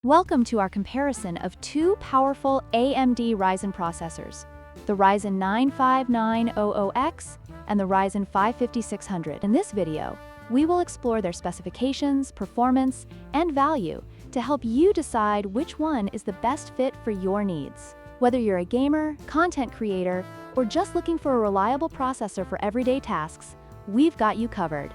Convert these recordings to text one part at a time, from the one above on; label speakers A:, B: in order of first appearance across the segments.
A: Welcome to our comparison of two powerful AMD Ryzen processors, the Ryzen 9 5900X and the Ryzen 5 5600. In this video, we will explore their specifications, performance, and value to help you decide which one is the best fit for your needs. Whether you're a gamer, content creator, or just looking for a reliable processor for everyday tasks, we've got you covered.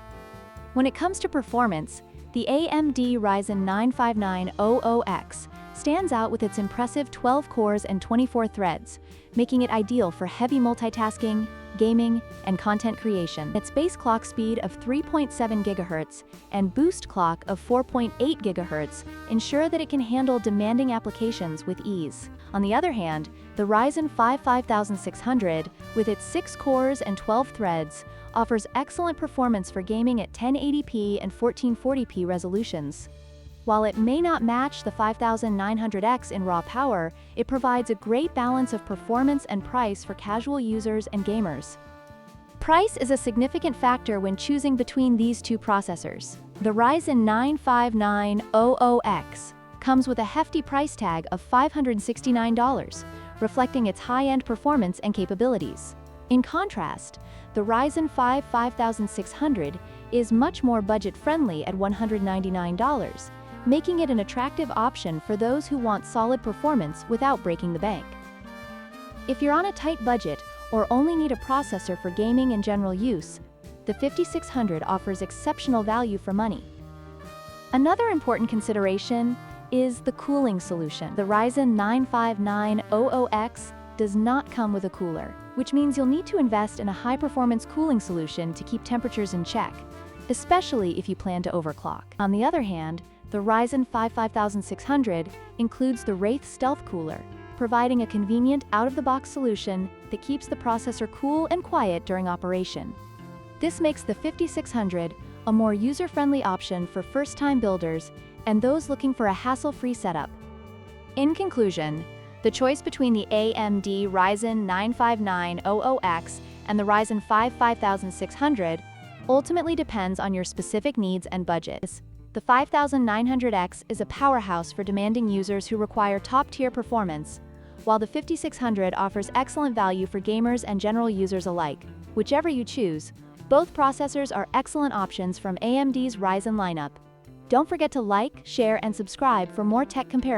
A: When it comes to performance, the AMD Ryzen 9 5900X stands out with its impressive 12 cores and 24 threads, making it ideal for heavy multitasking, gaming, and content creation. Its base clock speed of 3.7 GHz and boost clock of 4.8 GHz ensure that it can handle demanding applications with ease. On the other hand, the Ryzen 5 5600, with its 6 cores and 12 threads, offers excellent performance for gaming at 1080p and 1440p resolutions. While it may not match the 5900X in raw power, it provides a great balance of performance and price for casual users and gamers. Price is a significant factor when choosing between these two processors. The Ryzen 9 5900X comes with a hefty price tag of $569, reflecting its high-end performance and capabilities. In contrast, the Ryzen 5 5600 is much more budget-friendly at $199, making it an attractive option for those who want solid performance without breaking the bank. If you're on a tight budget or only need a processor for gaming and general use, the 5600 offers exceptional value for money. Another important consideration is the cooling solution. The Ryzen 9 5900X does not come with a cooler, which means you'll need to invest in a high-performance cooling solution to keep temperatures in check, especially if you plan to overclock. On the other hand, the Ryzen 5 5600 includes the Wraith Stealth Cooler, providing a convenient out-of-the-box solution that keeps the processor cool and quiet during operation. This makes the 5600 a more user-friendly option for first-time builders and those looking for a hassle-free setup. In conclusion, the choice between the AMD Ryzen 9 5900X and the Ryzen 5 5600 ultimately depends on your specific needs and budget. The 5900X is a powerhouse for demanding users who require top-tier performance, while the 5600 offers excellent value for gamers and general users alike. Whichever you choose, both processors are excellent options from AMD's Ryzen lineup. Don't forget to like, share, and subscribe for more tech comparisons.